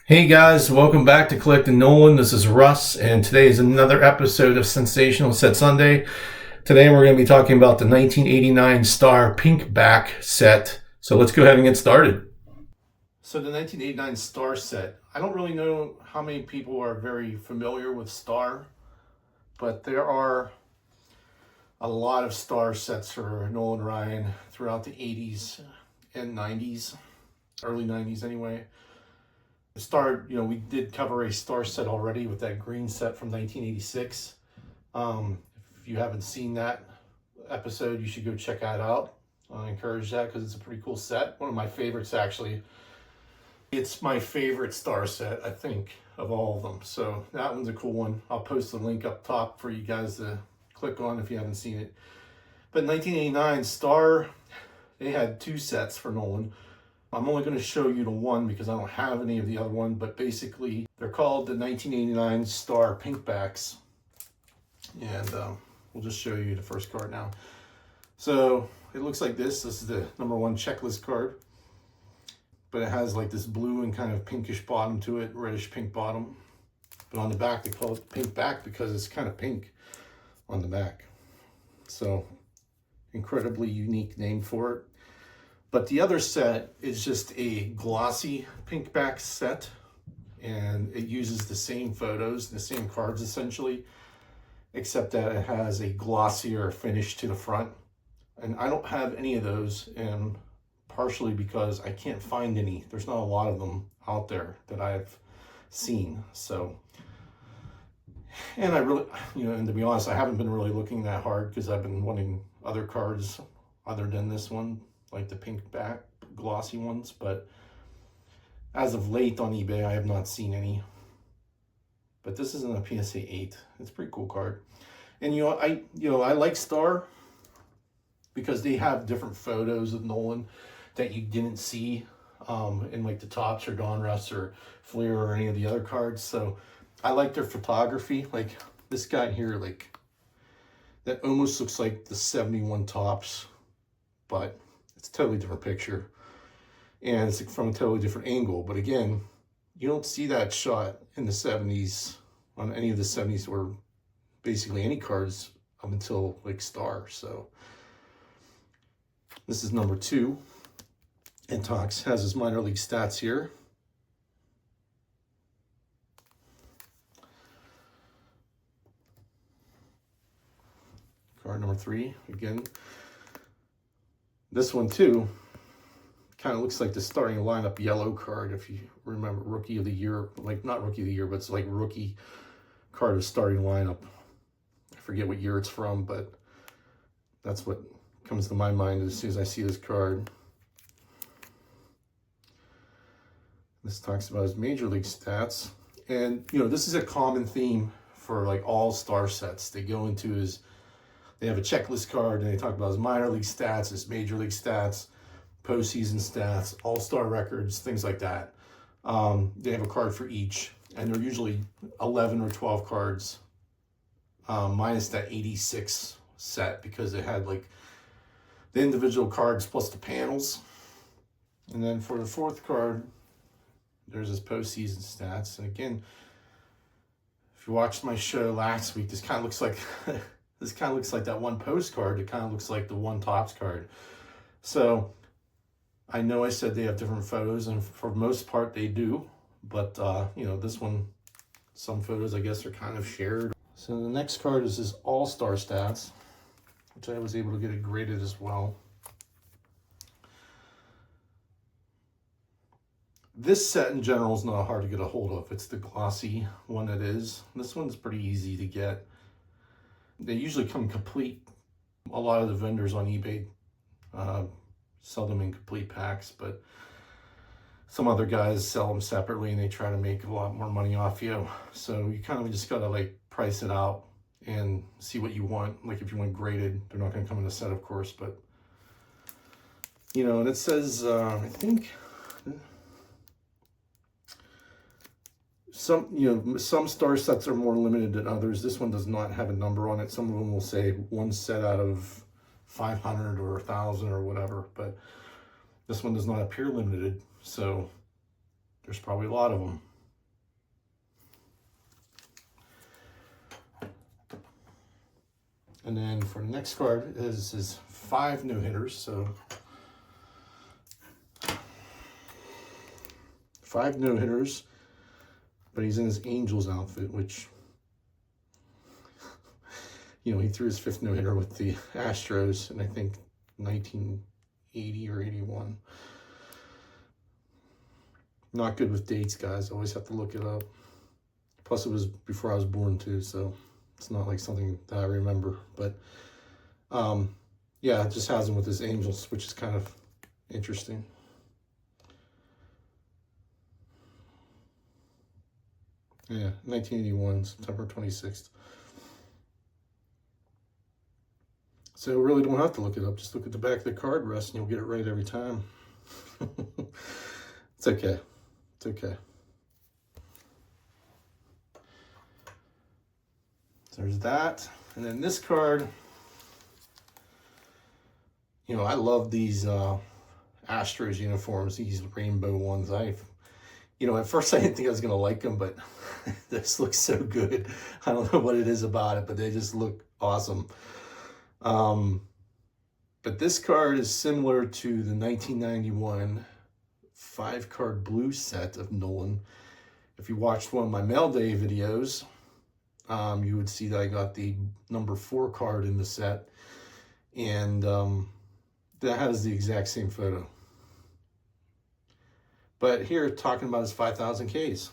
Hey guys, welcome back to Collecting Nolan. This is Russ, and today is another episode of Sensational Set Sunday. Today we're going to be talking about the 1989 Star Pink Back set. So let's go ahead and get started. So the 1989 Star set, I don't really know how many people are very familiar with Star, but there are a lot of Star sets for Nolan Ryan throughout the 80s and 90s, early 90s anyway. Star, we did cover a Star set already with that green set from 1986. If you haven't seen that episode, you should go check that out. I encourage that because it's a pretty cool set. One of my favorites, actually. It's my favorite Star set, I think, of all of them. So that one's a cool one. I'll post the link up top for you guys to click on if you haven't seen it. But 1989 Star, they had two sets for Nolan. I'm only going to show you the one because I don't have any of the other one, but basically they're called the 1989 Star Pinkbacks. And we'll just show you the first card now. So it looks like this. This is the number one checklist card. But it has like this blue and kind of pinkish bottom to it, reddish pink bottom. But on the back they call it pink back because it's kind of pink on the back. So incredibly unique name for it. But the other set is just a glossy pink back set, and it uses the same photos, the same cards essentially, except that it has a glossier finish to the front. And I don't have any of those, and partially because I can't find any. There's not a lot of them out there that I've seen. So, and I really, and to be honest, I haven't been really looking that hard because I've been wanting other cards other than this one, like the pink back glossy ones, but as of late on eBay I have not seen any. But this isn't a PSA 8. It's a pretty cool card. And I like Star because they have different photos of Nolan that you didn't see in like the Topps or Donruss or Fleer or any of the other cards. So I like their photography. Like this guy here, like that almost looks like the 71 Topps, but it's a totally different picture, and it's from a totally different angle. But again, you don't see that shot in the 70s on any of the 70s or basically any cards up until like Star. So this is number 2, and Tox has his minor league stats here. Card number 3 again. This one too kind of looks like the starting lineup yellow card, if you remember, rookie of the year, like not rookie of the year, but it's like rookie card of starting lineup. I forget what year it's from, but that's what comes to my mind as soon as I see this card. This talks about his major league stats, and this is a common theme for like all Star sets. They go into his, they have a checklist card, and they talk about his minor league stats, his major league stats, postseason stats, all-star records, things like that. They have a card for each, and they're usually 11 or 12 cards, minus that 86 set because it had like the individual cards plus the panels. And then for the fourth card, there's his postseason stats. And again, if you watched my show last week, this kind of looks like this kind of looks like that one postcard. It kind of looks like the one Topps card. So I know I said they have different photos, and for the most part they do. But, this one, some photos I guess are kind of shared. So the next card is his All-Star stats, which I was able to get it graded as well. This set in general is not hard to get a hold of. It's the glossy one it is. This one's pretty easy to get. They usually come complete. A lot of the vendors on eBay sell them in complete packs, but some other guys sell them separately and they try to make a lot more money off you. So you kind of just gotta like price it out and see what you want. Like if you want graded, they're not gonna come in a set, of course, but and it says, I think some Star sets are more limited than others. This one does not have a number on it. Some of them will say one set out of 500 or 1,000 or whatever, but this one does not appear limited, so there's probably a lot of them. And then for the next card is his 5 no-hitters. So 5 no-hitters, but he's in his Angels outfit, which, you know, he threw his 5th no-hitter with the Astros in, I think, 1980 or 81. Not good with dates, guys. Always have to look it up. Plus, it was before I was born, too, so it's not like something that I remember. But, yeah, it just has him with his Angels, which is kind of interesting. Yeah, 1981, September 26th. So really don't have to look it up. Just look at the back of the card rest and you'll get it right every time. It's okay. It's okay. So there's that. And then this card, you know, I love these Astros uniforms, these rainbow ones. You know, at first I didn't think I was going to like them, but this looks so good. I don't know what it is about it, but they just look awesome. But this card is similar to the 1991 5-card blue set of Nolan. If you watched one of my mail day videos, you would see that I got the number 4 card in the set, and that has the exact same photo. But here, talking about his 5,000 Ks.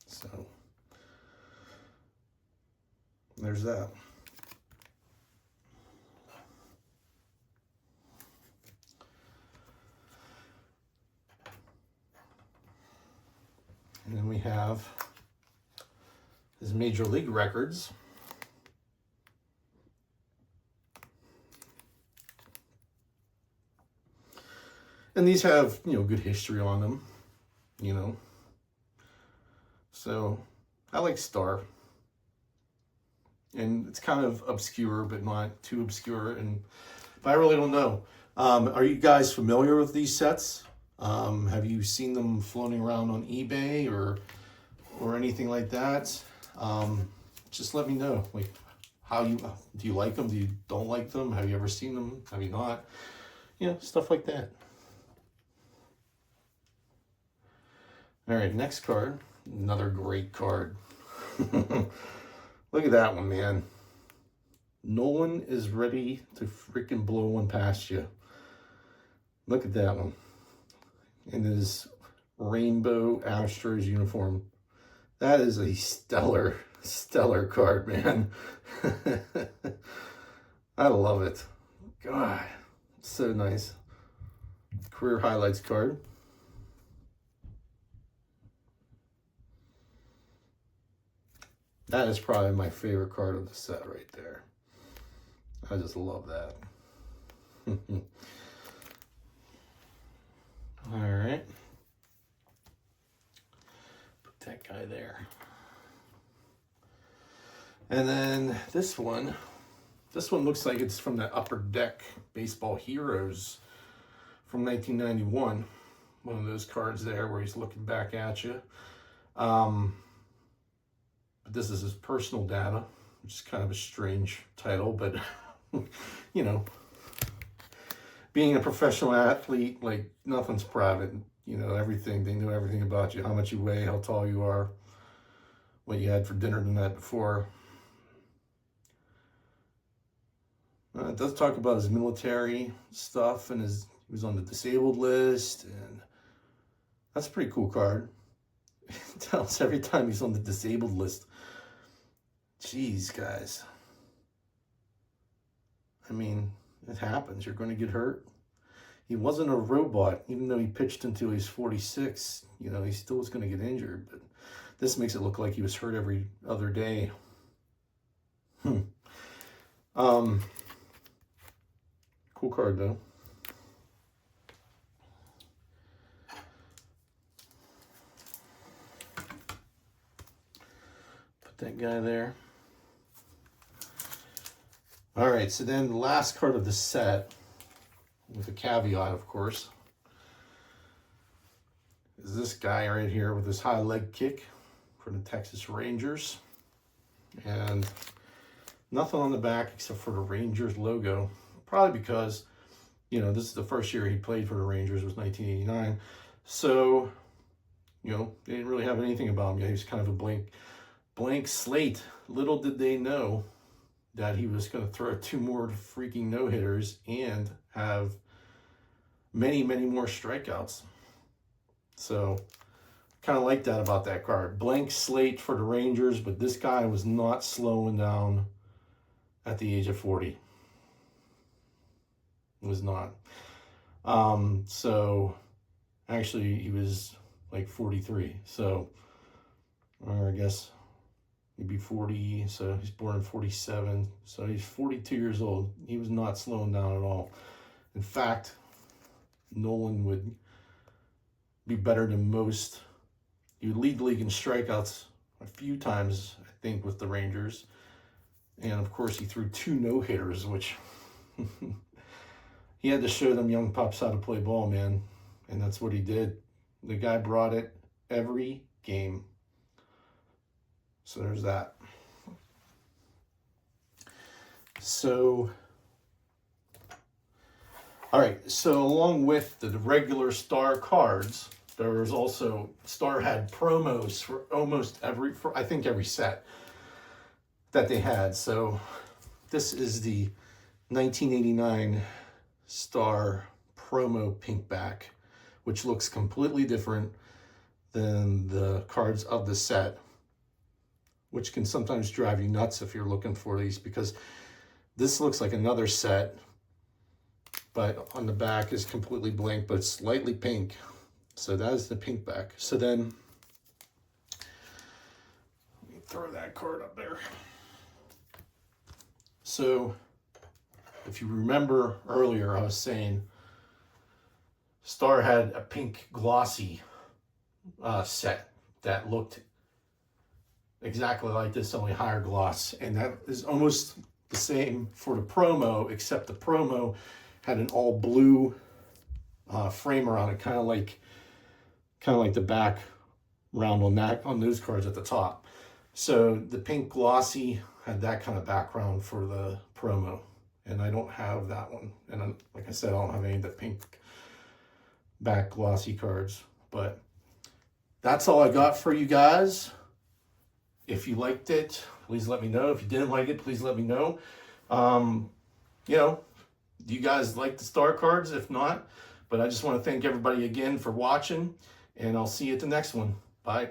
So there's that. And then we have his major league records. And these have, you know, good history on them, you know. So I like Star. And it's kind of obscure, but not too obscure. And but I really don't know. Are you guys familiar with these sets? Have you seen them floating around on eBay or anything like that? Just let me know. Like, do you like them? Do you don't like them? Have you ever seen them? Have you not? You know, stuff like that. All right, next card. Another great card. Look at that one, man. Nolan is ready to freaking blow one past you. Look at that one. In his rainbow Astros uniform. That is a stellar card, man. I love it. God, so nice. Career highlights card. That is probably my favorite card of the set right there. I just love that. All right. Put that guy there. And then this one looks like it's from the Upper Deck Baseball Heroes from 1991. One of those cards there where he's looking back at you. But this is his personal data, which is kind of a strange title, but you know, being a professional athlete, like, nothing's private. You know, everything, they know everything about you, how much you weigh, how tall you are, what you had for dinner the night before. It does talk about his military stuff, and he was on the disabled list, and that's a pretty cool card. It tells every time he's on the disabled list. Jeez, guys. I mean, it happens. You're going to get hurt. He wasn't a robot, even though he pitched until he's 46. You know, he still was going to get injured. But this makes it look like he was hurt every other day. Cool card, though. Put that guy there. All right, so then the last card of the set, with a caveat, of course, is this guy right here with his high leg kick for the Texas Rangers. And Nothing on the back except for the Rangers logo. Probably because, you know, this is the first year he played for the Rangers, was 1989. So, you know, they didn't really have anything about him yet. He was kind of a blank slate. Little did they know that he was going to throw 2 more freaking no-hitters and have many, many more strikeouts. So, kind of like that about that card. Blank slate for the Rangers, but this guy was not slowing down at the age of 40. It was not. So, actually, he was like 43. So, or I guess he'd be 40. So, he's born in 47. So, he's 42 years old. He was not slowing down at all. In fact, Nolan would be better than most. He would lead the league in strikeouts a few times, I think, with the Rangers. And, of course, he threw 2 no-hitters, which he had to show them young pups how to play ball, man. And that's what he did. The guy brought it every game. So there's that. So, all right. So along with the regular Star cards, there was also, Star had promos for almost every set that they had. So this is the 1989 Star promo pinkback, which looks completely different than the cards of the set, which can sometimes drive you nuts if you're looking for these, because this looks like another set, but on the back is completely blank, but slightly pink. So that is the pinkback. So then, let me throw that card up there. So if you remember earlier, I was saying Star had a pink glossy set that looked exactly like this, only higher gloss. And that is almost the same for the promo, except the promo had an all blue framer on it, kind of like the back round on those cards at the top. So the pink glossy had that kind of background for the promo. And I don't have that one. And like I said, I don't have any of the pink back glossy cards. But that's all I got for you guys. If you liked it, please let me know. If you didn't like it, please let me know. You know, do you guys like the Star cards? If not, but I just want to thank everybody again for watching, and I'll see you at the next one. Bye.